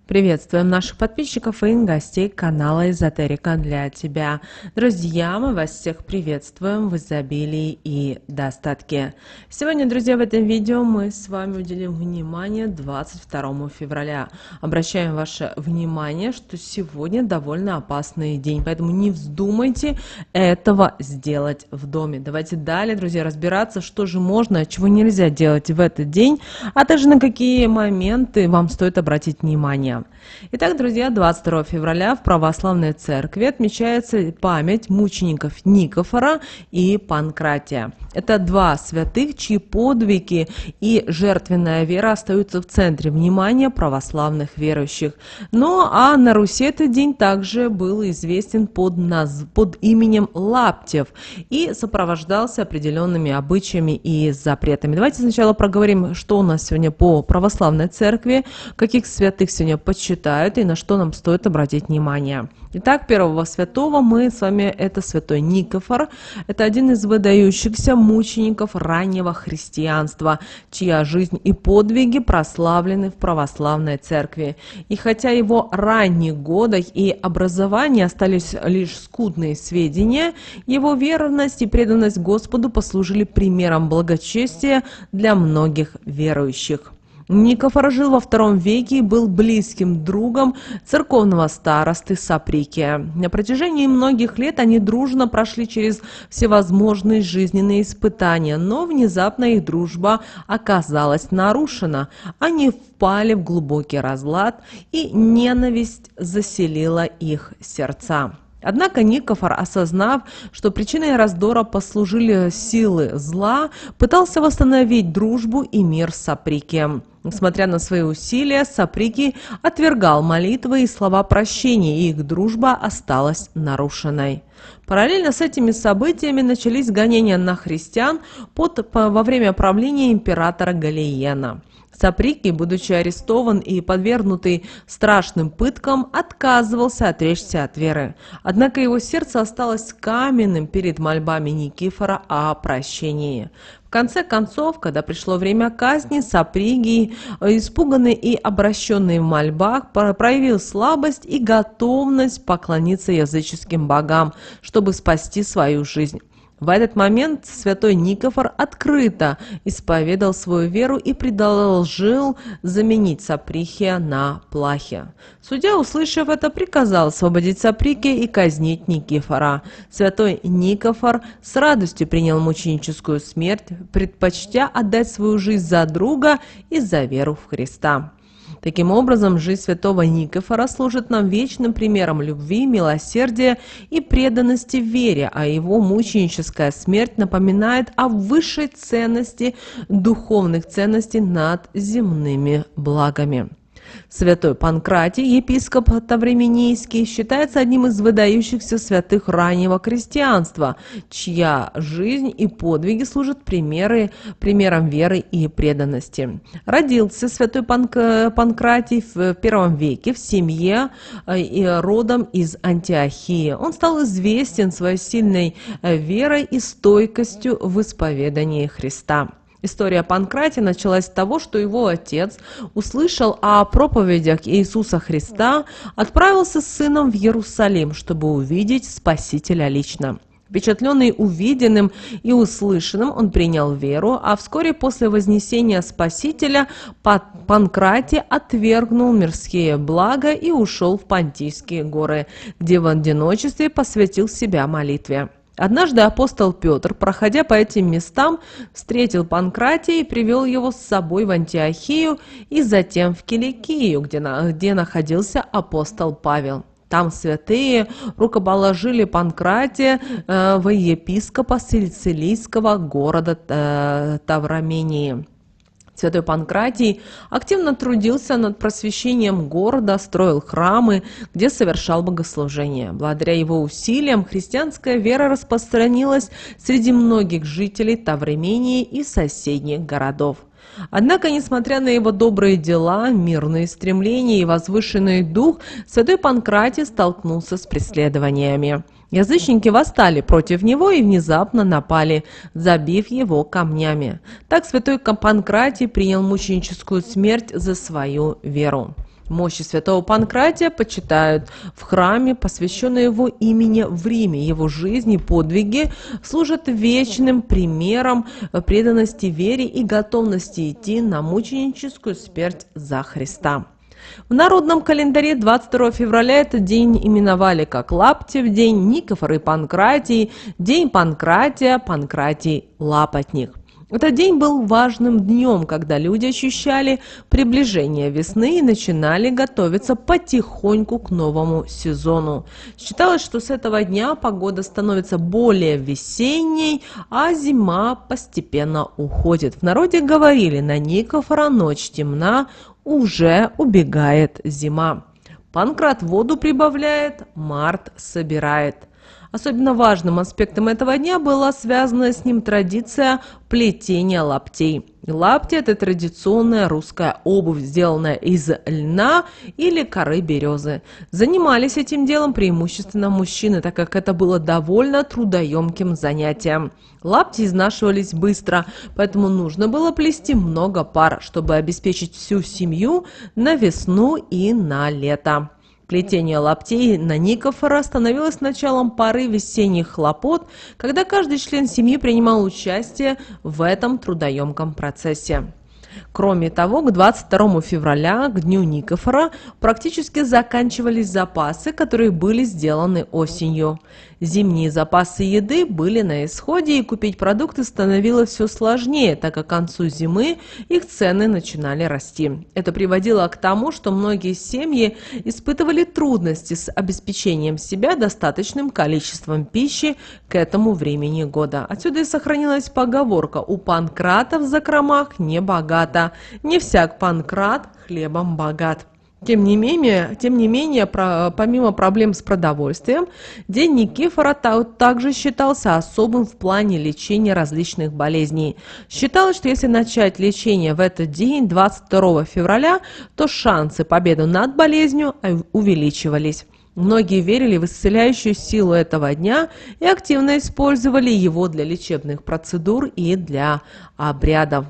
Приветствуем наших подписчиков и гостей канала Эзотерика для тебя. Друзья, мы вас всех приветствуем в изобилии и достатке. Сегодня, друзья, в этом видео мы с вами уделим внимание 22 февраля. Обращаем ваше внимание, что сегодня довольно опасный день, поэтому не вздумайте этого сделать в доме. Давайте далее, друзья, разбираться, что же можно, а чего нельзя делать в этот день, а также на какие моменты вам стоит обратить внимание. Итак, друзья, 22 февраля в Православной Церкви отмечается память мучеников Никифора и Панкратия. Это два святых, чьи подвиги и жертвенная вера остаются в центре внимания православных верующих. Ну а на Руси этот день также был известен под именем Лаптев и сопровождался определенными обычаями и запретами. Давайте сначала проговорим, что у нас сегодня по Православной Церкви, каких святых сегодня почитают и на что нам стоит обратить внимание. Итак, первого святого мы с вами, это святой Никифор. Это один из выдающихся мучеников раннего христианства, чья жизнь и подвиги прославлены в православной церкви. И хотя его ранних годах и образование остались лишь скудные сведения, его верность и преданность Господу послужили примером благочестия для многих верующих. Никифор жил во II веке и был близким другом церковного старосты Саприкия. На протяжении многих лет они дружно прошли через всевозможные жизненные испытания, но внезапно их дружба оказалась нарушена. Они впали в глубокий разлад, и ненависть заселила их сердца. Однако Никифор, осознав, что причиной раздора послужили силы зла, пытался восстановить дружбу и мир с Саприкием. Несмотря на свои усилия, Саприкий отвергал молитвы и слова прощения, и их дружба осталась нарушенной. Параллельно с этими событиями начались гонения на христиан во время правления императора Галиена. Саприкий, будучи арестован и подвергнутый страшным пыткам, отказывался отречься от веры. Однако его сердце осталось каменным перед мольбами Никифора о прощении. В конце концов, когда пришло время казни, Саприкий, испуганный и обращенный в мольбах, проявил слабость и готовность поклониться языческим богам, чтобы спасти свою жизнь. В этот момент святой Никифор открыто исповедал свою веру и предложил заменить Саприкия на Плахия. Судья, услышав это, приказал освободить Саприкия и казнить Никифора. Святой Никифор с радостью принял мученическую смерть, предпочтя отдать свою жизнь за друга и за веру в Христа. Таким образом, жизнь святого Никифора служит нам вечным примером любви, милосердия и преданности вере, а его мученическая смерть напоминает о высшей ценности духовных ценностей над земными благами. Святой Панкратий, епископ Тавреминийский, считается одним из выдающихся святых раннего христианства, чья жизнь и подвиги служат примером веры и преданности. Родился святой Панкратий в I веке в семье родом из Антиохии. Он стал известен своей сильной верой и стойкостью в исповедании Христа. История Панкратия началась с того, что его отец услышал о проповедях Иисуса Христа, отправился с сыном в Иерусалим, чтобы увидеть Спасителя лично. Впечатленный увиденным и услышанным, он принял веру, а вскоре после вознесения Спасителя Панкратий отвергнул мирские блага и ушел в Понтийские горы, где в одиночестве посвятил себя молитве. Однажды апостол Петр, проходя по этим местам, встретил Панкратия и привел его с собой в Антиохию и затем в Киликию, где находился апостол Павел. Там святые рукоположили Панкратия во епископа сицилийского города Таврамении. Святой Панкратий активно трудился над просвещением города, строил храмы, где совершал богослужения. Благодаря его усилиям христианская вера распространилась среди многих жителей Тавремении и соседних городов. Однако, несмотря на его добрые дела, мирные стремления и возвышенный дух, святой Панкратий столкнулся с преследованиями. Язычники восстали против него и внезапно напали, забив его камнями. Так святой Панкратий принял мученическую смерть за свою веру. Мощи святого Панкратия почитают в храме, посвященном его имени в Риме. Его жизнь и подвиги служат вечным примером преданности вере и готовности идти на мученическую смерть за Христа. В народном календаре 22 февраля этот день именовали как Лаптев день, Никифор и Панкратий, день Панкратия, Панкратий Лапотник. Этот день был важным днем, когда люди ощущали приближение весны и начинали готовиться потихоньку к новому сезону. Считалось, что с этого дня погода становится более весенней, а зима постепенно уходит. В народе говорили: на Никифора ночь темна, уже убегает зима. Панкрат воду прибавляет, март собирает. Особенно важным аспектом этого дня была связана с ним традиция плетения лаптей. Лапти – это традиционная русская обувь, сделанная из льна или коры березы. Занимались этим делом преимущественно мужчины, так как это было довольно трудоемким занятием. Лапти изнашивались быстро, поэтому нужно было плести много пар, чтобы обеспечить всю семью на весну и на лето. Плетение лаптей на Никифора становилось началом поры весенних хлопот, когда каждый член семьи принимал участие в этом трудоемком процессе. Кроме того, к 22 февраля, к дню Никифора, практически заканчивались запасы, которые были сделаны осенью. Зимние запасы еды были на исходе, и купить продукты становилось все сложнее, так как к концу зимы их цены начинали расти. Это приводило к тому, что многие семьи испытывали трудности с обеспечением себя достаточным количеством пищи к этому времени года. Отсюда и сохранилась поговорка: «У Панкрата в закромах не богато, не всяк Панкрат хлебом богат». Тем не менее, помимо проблем с продовольствием, день Никифора также считался особым в плане лечения различных болезней. Считалось, что если начать лечение в этот день, 22 февраля, то шансы победы над болезнью увеличивались. Многие верили в исцеляющую силу этого дня и активно использовали его для лечебных процедур и для обрядов.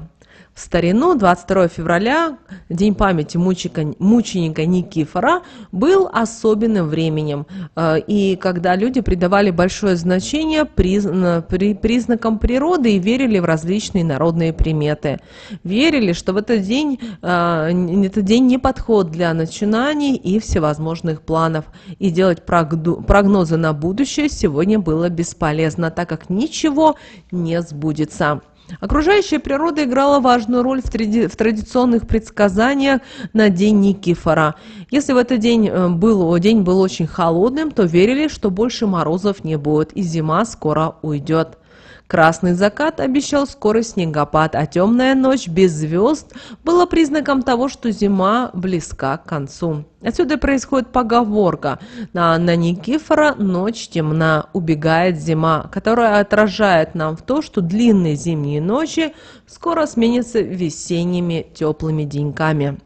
В старину 22 февраля, день памяти мученика Никифора, был особенным временем, и когда люди придавали большое значение признакам природы и верили в различные народные приметы. Верили, что в этот день не подход для начинаний и всевозможных планов, и делать прогнозы на будущее сегодня было бесполезно, так как ничего не сбудется. Окружающая природа играла важную роль в традиционных предсказаниях на день Никифора. Если в этот день был очень холодным, то верили, что больше морозов не будет и зима скоро уйдет. Красный закат обещал скорый снегопад, а темная ночь без звезд была признаком того, что зима близка к концу. Отсюда происходит поговорка: на Никифора ночь темна, убегает зима, которая отражает нам в то, что длинные зимние ночи скоро сменятся весенними теплыми деньками.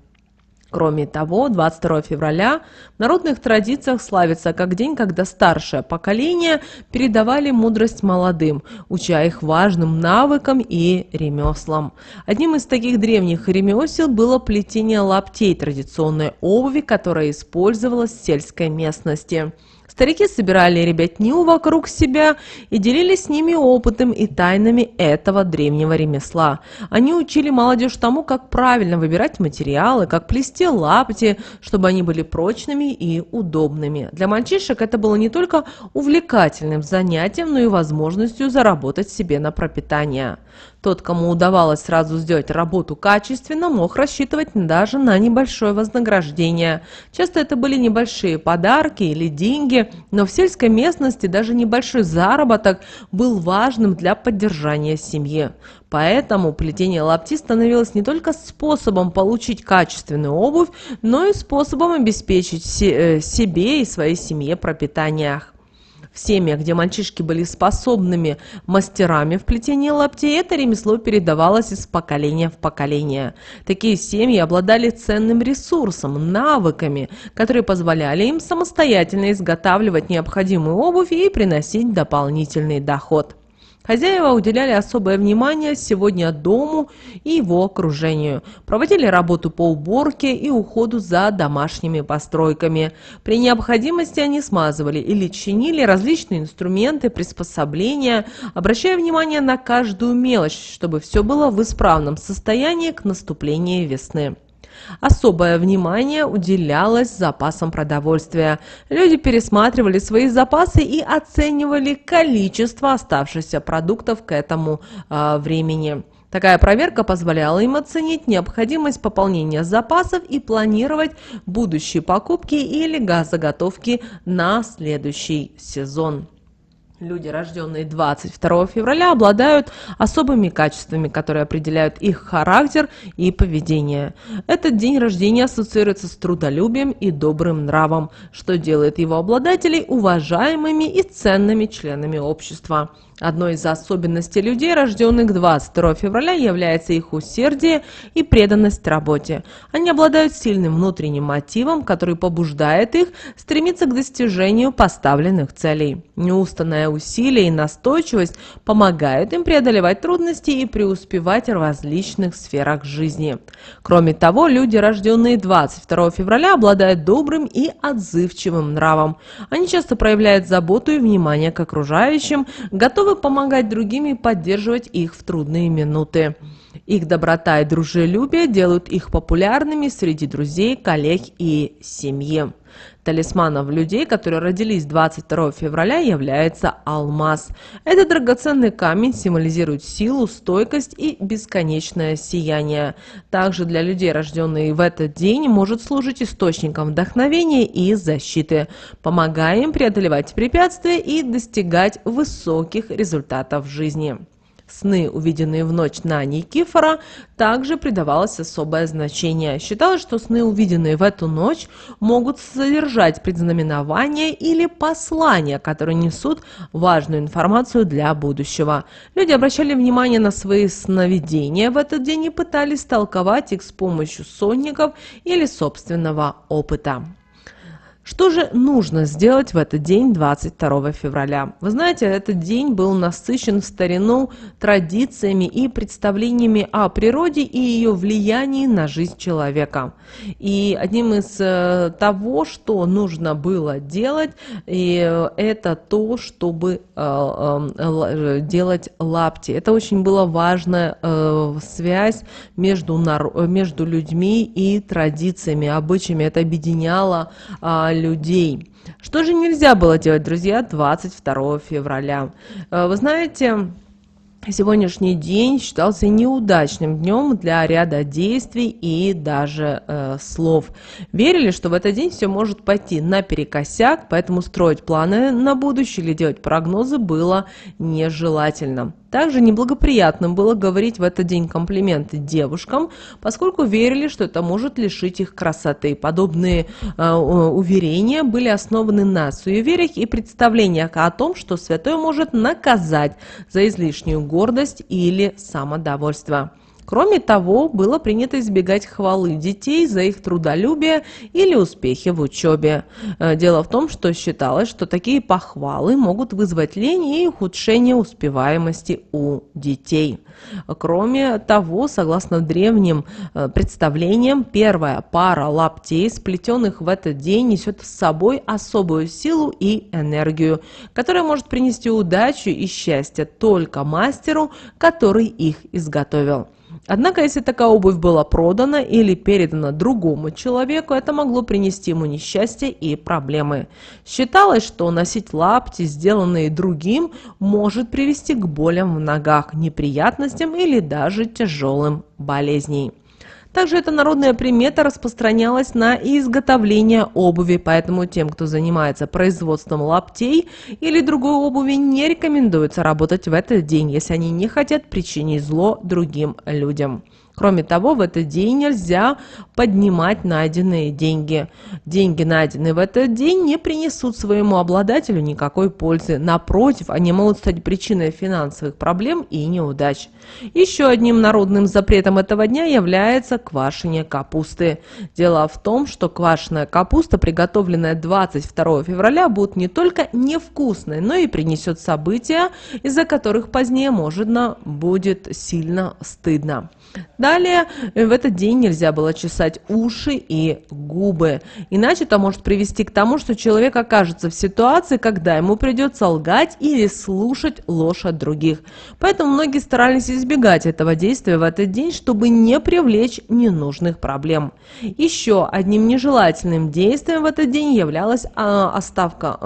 Кроме того, 22 февраля в народных традициях славится как день, когда старшее поколение передавали мудрость молодым, уча их важным навыкам и ремеслам. Одним из таких древних ремесел было плетение лаптей, традиционной обуви, которая использовалась в сельской местности. Старики собирали ребятню вокруг себя и делились с ними опытом и тайнами этого древнего ремесла. Они учили молодежь тому, как правильно выбирать материалы, как плести лапти, чтобы они были прочными и удобными. Для мальчишек это было не только увлекательным занятием, но и возможностью заработать себе на пропитание. Тот, кому удавалось сразу сделать работу качественно, мог рассчитывать даже на небольшое вознаграждение. Часто это были небольшие подарки или деньги, но в сельской местности даже небольшой заработок был важным для поддержания семьи. Поэтому плетение лапти становилось не только способом получить качественную обувь, но и способом обеспечить себе и своей семье пропитание. В семьях, где мальчишки были способными мастерами в плетении лаптей, это ремесло передавалось из поколения в поколение. Такие семьи обладали ценным ресурсом, навыками, которые позволяли им самостоятельно изготавливать необходимую обувь и приносить дополнительный доход. Хозяева уделяли особое внимание сегодня дому и его окружению, проводили работу по уборке и уходу за домашними постройками. При необходимости они смазывали или чинили различные инструменты, приспособления, обращая внимание на каждую мелочь, чтобы все было в исправном состоянии к наступлению весны. Особое внимание уделялось запасам продовольствия. Люди пересматривали свои запасы и оценивали количество оставшихся продуктов к этому времени. Такая проверка позволяла им оценить необходимость пополнения запасов и планировать будущие покупки или заготовки на следующий сезон. Люди, рожденные 22 февраля, обладают особыми качествами, которые определяют их характер и поведение. Этот день рождения ассоциируется с трудолюбием и добрым нравом, что делает его обладателей уважаемыми и ценными членами общества. Одной из особенностей людей, рожденных 22 февраля, является их усердие и преданность работе. Они обладают сильным внутренним мотивом, который побуждает их стремиться к достижению поставленных целей. Неустанное усилие и настойчивость помогают им преодолевать трудности и преуспевать в различных сферах жизни. Кроме того, люди, рожденные 22 февраля, обладают добрым и отзывчивым нравом. Они часто проявляют заботу и внимание к окружающим, готовы помогать другим и поддерживать их в трудные минуты. Их доброта и дружелюбие делают их популярными среди друзей, коллег и семьи. Талисманом людей, которые родились 22 февраля, является алмаз. Этот драгоценный камень символизирует силу, стойкость и бесконечное сияние. Также для людей, рожденных в этот день, может служить источником вдохновения и защиты, помогая им преодолевать препятствия и достигать высоких результатов в жизни. Сны, увиденные в ночь на Никифора, также придавалось особое значение. Считалось, что сны, увиденные в эту ночь, могут содержать предзнаменования или послания, которые несут важную информацию для будущего. Люди обращали внимание на свои сновидения в этот день и пытались толковать их с помощью сонников или собственного опыта. Что же нужно сделать в этот день, 22 февраля? Вы знаете, этот день был насыщен в старину традициями и представлениями о природе и ее влиянии на жизнь человека. И одним из того, что нужно было делать, это то, чтобы делать лапти. Это очень была важная связь между людьми и традициями, обычаями. Это объединяло людей. Что же нельзя было делать, друзья, 22 февраля? Вы знаете, сегодняшний день считался неудачным днем для ряда действий и даже слов. Верили, что в этот день все может пойти наперекосяк, поэтому строить планы на будущее или делать прогнозы было нежелательно. Также неблагоприятным было говорить в этот день комплименты девушкам, поскольку верили, что это может лишить их красоты. Подобные уверения были основаны на суевериях и представлениях о том, что святой может наказать за излишнюю гордость или самодовольство. Кроме того, было принято избегать хвалы детей за их трудолюбие или успехи в учебе. Дело в том, что считалось, что такие похвалы могут вызвать лень и ухудшение успеваемости у детей. Кроме того, согласно древним представлениям, первая пара лаптей, сплетенных в этот день, несет с собой особую силу и энергию, которая может принести удачу и счастье только мастеру, который их изготовил. Однако, если такая обувь была продана или передана другому человеку, это могло принести ему несчастье и проблемы. Считалось, что носить лапти, сделанные другим, может привести к болям в ногах, неприятностям или даже тяжелым болезням. Также эта народная примета распространялась на изготовление обуви, поэтому тем, кто занимается производством лаптей или другой обуви, не рекомендуется работать в этот день, если они не хотят причинить зло другим людям. Кроме того, в этот день нельзя поднимать найденные деньги. Деньги, найденные в этот день, не принесут своему обладателю никакой пользы. Напротив, они могут стать причиной финансовых проблем и неудач. Еще одним народным запретом этого дня является квашение капусты. Дело в том, что квашеная капуста, приготовленная 22 февраля, будет не только невкусной, но и принесет события, из-за которых позднее можно будет сильно стыдно. Далее, в этот день нельзя было чесать уши и губы, иначе это может привести к тому, что человек окажется в ситуации, когда ему придется лгать или слушать ложь от других. Поэтому многие старались избегать этого действия в этот день, чтобы не привлечь ненужных проблем. Еще одним нежелательным действием в этот день являлась оставлять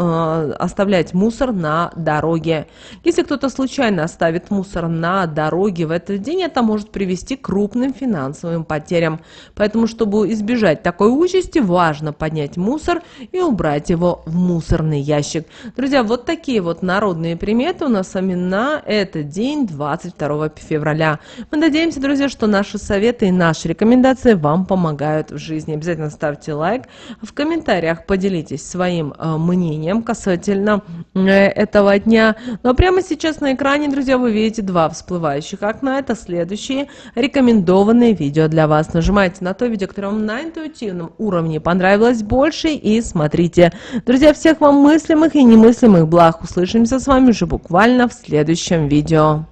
мусор на дороге. Если кто-то случайно оставит мусор на дороге в этот день, это может привести к крупным финансовым потерям. Поэтому, чтобы избежать такой участи, важно поднять мусор и убрать его в мусорный ящик. Друзья, вот такие вот народные приметы у нас с вами на этот день, 22 февраля. Мы надеемся, друзья, что наши советы и наши рекомендации вам помогают в жизни. Обязательно ставьте лайк. В комментариях поделитесь своим мнением касательно этого дня. Ну а прямо сейчас на экране, друзья, вы видите два всплывающих окна. Это следующие рекомендованные видео для вас. Нажимайте на то видео, которое вам на интуитивном уровне понравилось больше, и смотрите. Друзья, всех вам мыслимых и немыслимых благ. Услышимся с вами уже буквально в следующем видео.